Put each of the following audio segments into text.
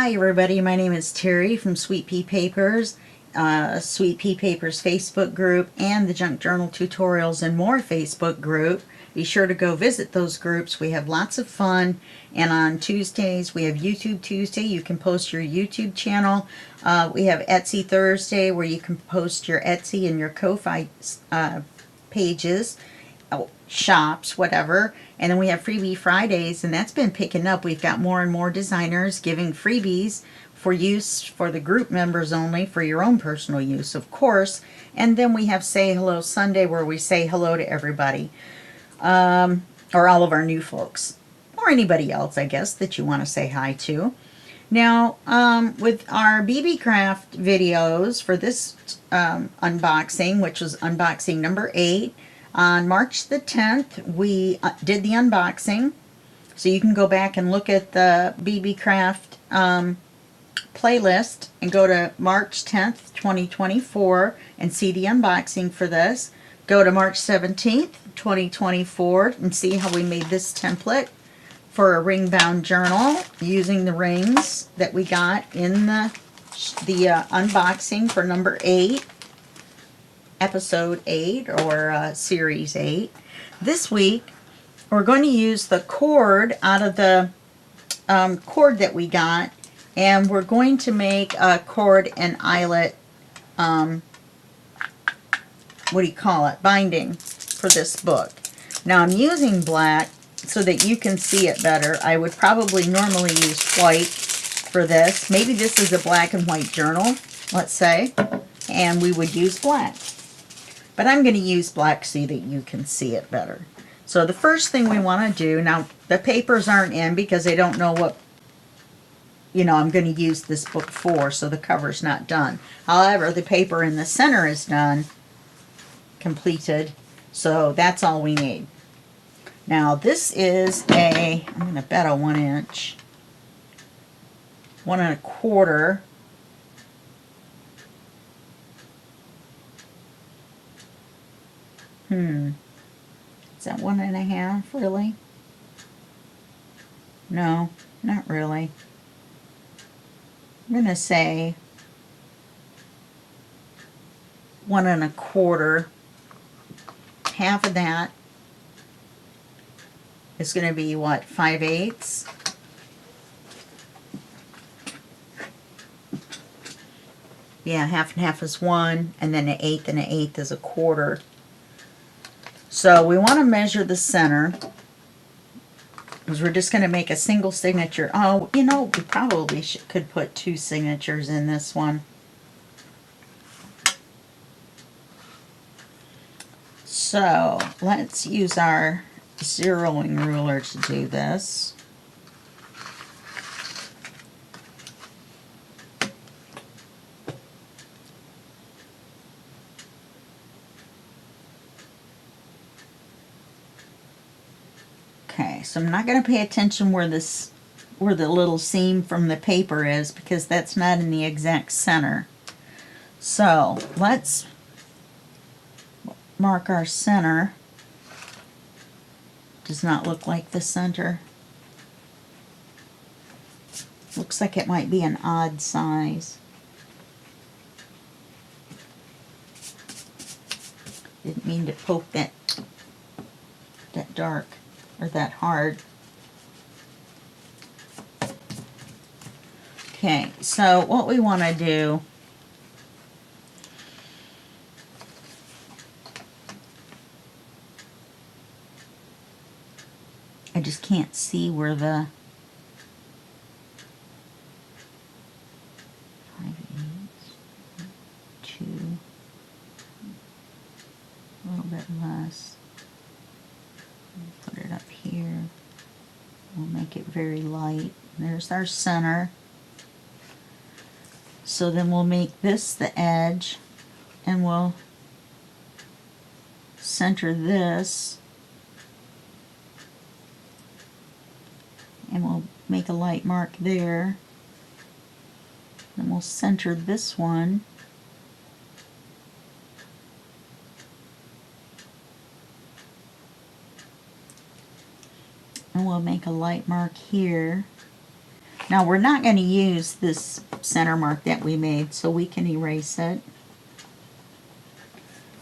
Hi everybody, my name is Terry from Sweet Pea Papers, Sweet Pea Papers Facebook group, and the Junk Journal Tutorials and More Facebook group. Be sure to go visit those groups. We have lots of fun, and on Tuesdays we have YouTube Tuesday. You can post your YouTube channel. We have Etsy Thursday where you can post your Etsy and your Ko-Fi pages. Shops, whatever. And then we have Freebie Fridays, and that's been picking up. We've got more and more designers giving freebies for use for the group members only, for your own personal use, of course. And then we have Say Hello Sunday, where we say hello to everybody, or all of our new folks, or anybody else, I guess, that you want to say hi to. Now, with our BeeBeeCraft videos for this unboxing, which was unboxing number 8, on March the 10th, we did the unboxing. So you can go back and look at the BeeBeeCraft playlist and go to March 10th, 2024 and see the unboxing for this. Go to March 17th, 2024 and see how we made this template for a ring-bound journal using the rings that we got in the unboxing for number 8. Episode 8 or Series 8. This week we're going to use the cord out of the cord that we got, and we're going to make a cord and eyelet binding for this book. Now I'm using black so that you can see it better. I would probably normally use white for this. Maybe this is a black and white journal, let's say, and we would use black. But I'm going to use black so that you can see it better. So the first thing we want to do, now the papers aren't in because I don't know what, I'm going to use this book for, so the cover's not done. However, the paper in the center is done, completed, so that's all we need. Now this is I'm going to bet a 1 inch, 1 1/4. Is that 1 1/2, really? No, not really. I'm going to say 1 1/4. Half of that is going to be, what, 5/8? Yeah, half and half is 1, and then 1/8 and 1/8 is 1/4. So we want to measure the center, because we're just going to make a single signature. Oh, we probably could put 2 signatures in this one. So let's use our zeroing ruler to do this. Okay, so I'm not going to pay attention where the little seam from the paper is, because that's not in the exact center. So let's mark our center. Does not look like the center. Looks like it might be an odd size. Didn't mean to poke that dark or that hard. Okay, so what we want to do, I just can't see where the 5/8, 2, a little bit less. Put it up here. We'll make it very light. There's our center. So then we'll make this the edge, and we'll center this, and we'll make a light mark there. Then we'll center this one, and we'll make a light mark here. Now we're not going to use this center mark that we made, so we can erase it.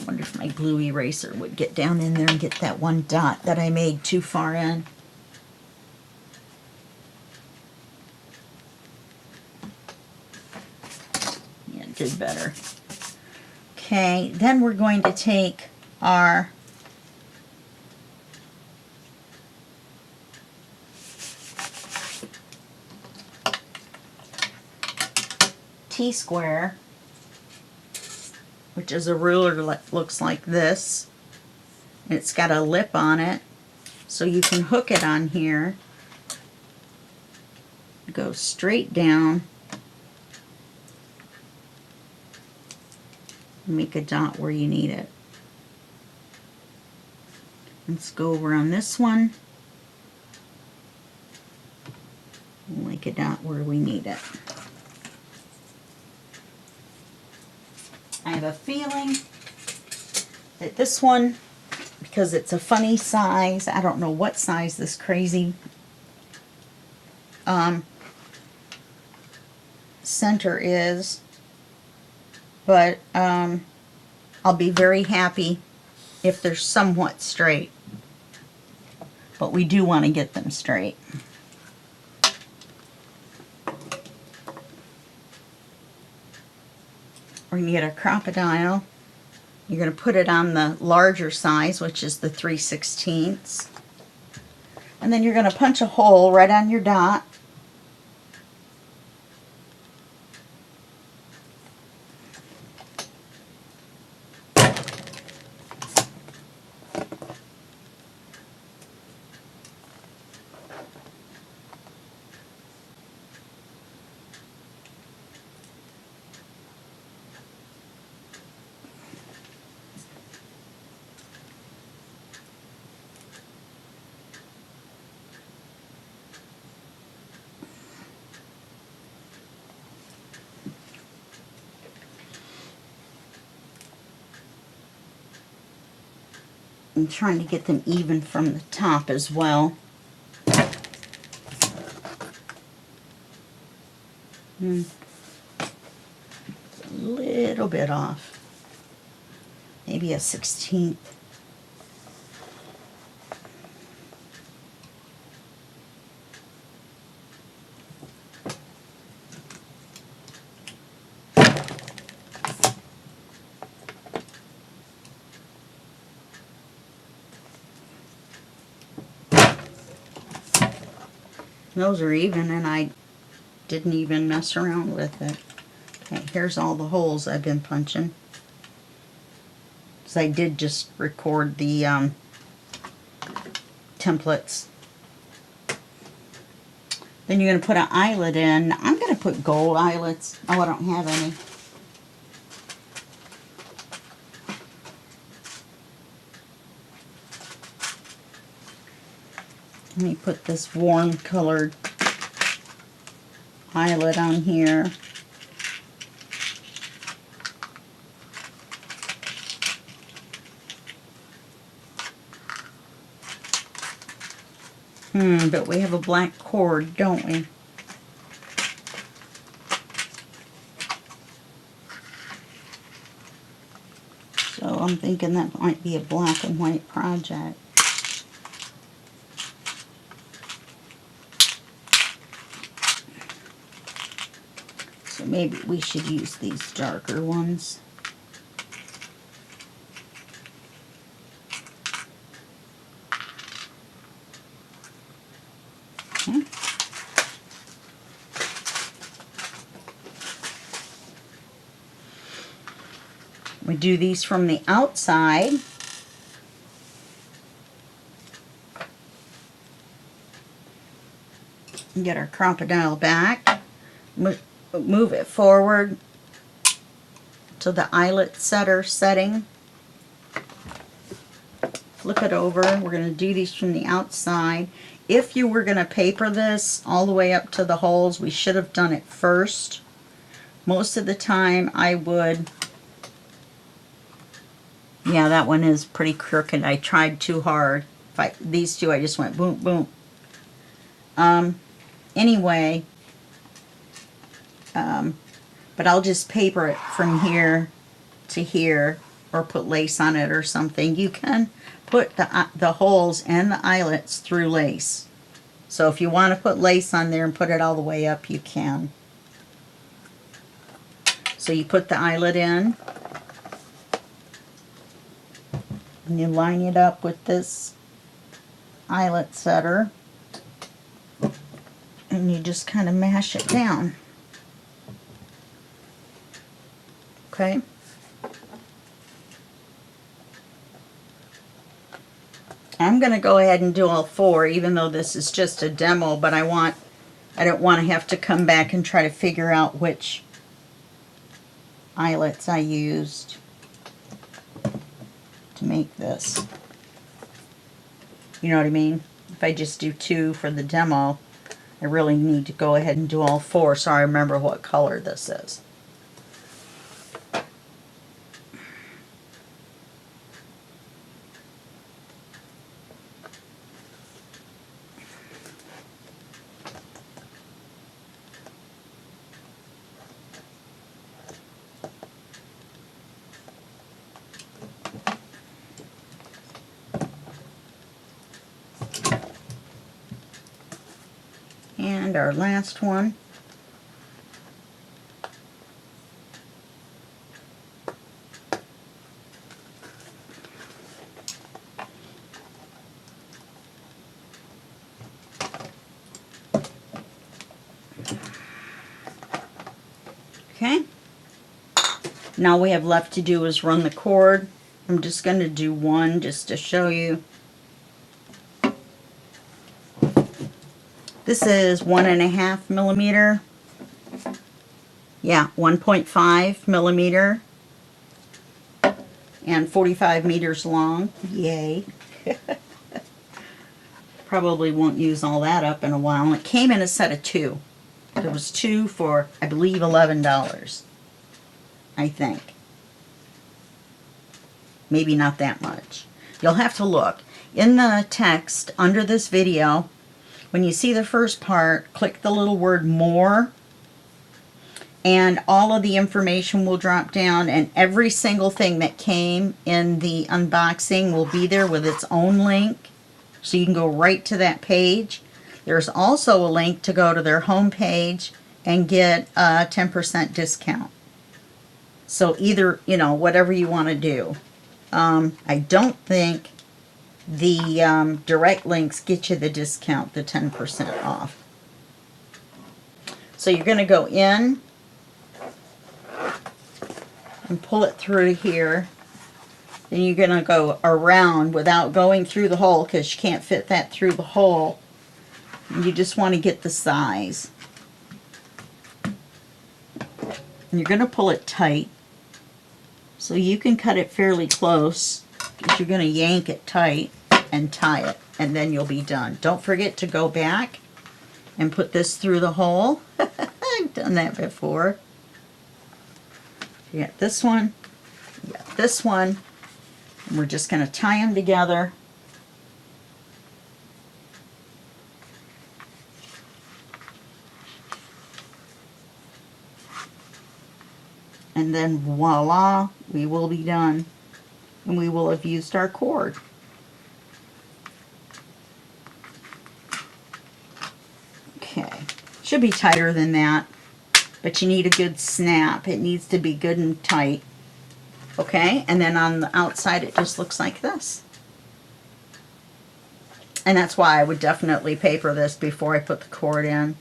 I wonder if my glue eraser would get down in there and get that one dot that I made too far in. Yeah, it did better. Okay, then we're going to take our T-square, which is a ruler that looks like this, and it's got a lip on it, so you can hook it on here, go straight down, make a dot where you need it. Let's go over on this one, make a dot where we need it. I have a feeling that this one, because it's a funny size, I don't know what size this crazy center is, but I'll be very happy if they're somewhat straight, but we do want to get them straight. We're going to get a crocodile. You're going to put it on the larger size, which is the 3/16. And then you're going to punch a hole right on your dot. I'm trying to get them even from the top as well. A little bit off. Maybe a 1/16. Those are even, and I didn't even mess around with it. Okay, here's all the holes I've been punching. So I did just record the templates. Then you're going to put an eyelet in. I'm going to put gold eyelets. Oh, I don't have any. Let me put this warm colored eyelet on here. But we have a black cord, don't we? So I'm thinking that might be a black and white project. So maybe we should use these darker ones. Okay. We do these from the outside. Get our crocodile back. Move it forward to the eyelet setter setting. Flip it over. We're going to do these from the outside. If you were going to paper this all the way up to the holes, we should have done it first. Most of the time I would... Yeah, that one is pretty crooked. I tried too hard. These two, I just went boom, boom. Anyway, But I'll just paper it from here to here, or put lace on it or something. You can put the holes and the eyelets through lace. So if you want to put lace on there and put it all the way up, you can. So you put the eyelet in, and you line it up with this eyelet setter, and you just kind of mash it down. Okay? I'm going to go ahead and do all four, even though this is just a demo, but I don't want to have to come back and try to figure out which eyelets I used to make this. You know what I mean? If I just do 2 for the demo, I really need to go ahead and do all 4 so I remember what color this is. And our last one. Okay. Now we have left to do is run the cord. I'm just going to do one just to show you. This is 1.5 millimeter. Yeah, 1.5 millimeter. And 45 meters long. Yay. Probably won't use all that up in a while. It came in a set of 2. There was 2 for, I believe, $11. I think. Maybe not that much. You'll have to look. In the text under this video, when you see the first part, click the little word more, and all of the information will drop down, and every single thing that came in the unboxing will be there with its own link, so you can go right to that page. There's also a link to go to their home page and get a 10% discount. So either, you know, whatever you want to do. I don't think the direct links get you the discount, the 10% off. So you're going to go in and pull it through here. Then you're going to go around without going through the hole, because you can't fit that through the hole. You just want to get the size. And you're going to pull it tight. So you can cut it fairly close, because you're going to yank it tight and tie it, and then you'll be done. Don't forget to go back and put this through the hole. I've done that before. You got this one, you got this one, and we're just going to tie them together. And then voila, we will be done. And we will have used our cord. Okay, should be tighter than that, but you need a good snap. It needs to be good and tight. Okay, and then on the outside it just looks like this. And that's why I would definitely paper this before I put the cord in.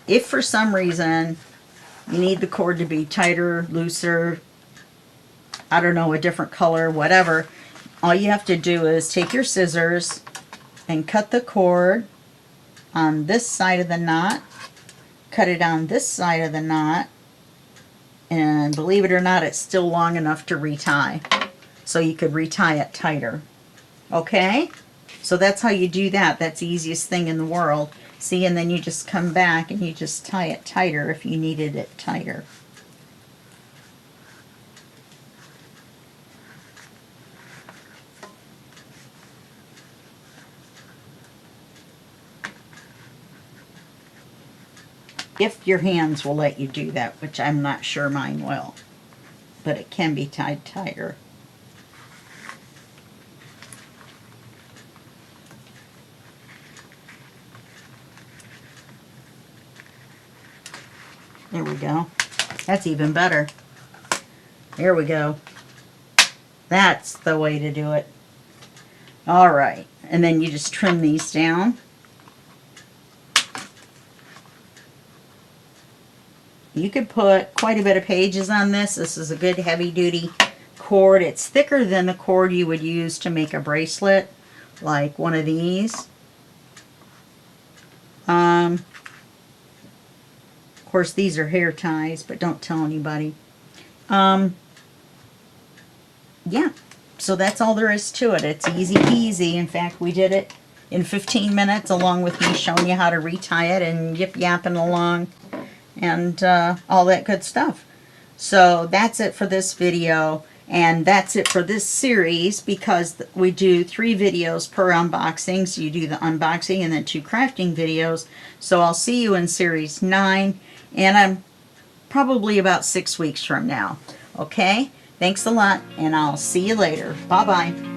If for some reason you need the cord to be tighter, looser, I don't know, a different color, whatever, all you have to do is take your scissors and cut the cord on this side of the knot, cut it on this side of the knot, and believe it or not, it's still long enough to retie. So you could retie it tighter. Okay? So that's how you do that. That's the easiest thing in the world. See, and then you just come back and you just tie it tighter if you needed it tighter. if your hands will let you do that, which I'm not sure mine will. But it can be tied tighter. There we go. That's even better. There we go. That's the way to do it. All right. And then you just trim these down. You could put quite a bit of pages on this. This is a good heavy-duty cord. It's thicker than the cord you would use to make a bracelet, like one of these. Of course, these are hair ties, but don't tell anybody. Yeah, so that's all there is to it. It's easy peasy. In fact, we did it in 15 minutes along with me showing you how to retie it and yip-yapping along and all that good stuff. So that's it for this video, and that's it for this series, because we do 3 videos per unboxing. So you do the unboxing and then 2 crafting videos. So I'll see you in series 9, and I'm probably about 6 weeks from now. Okay? Thanks a lot, and I'll see you later. Bye-bye.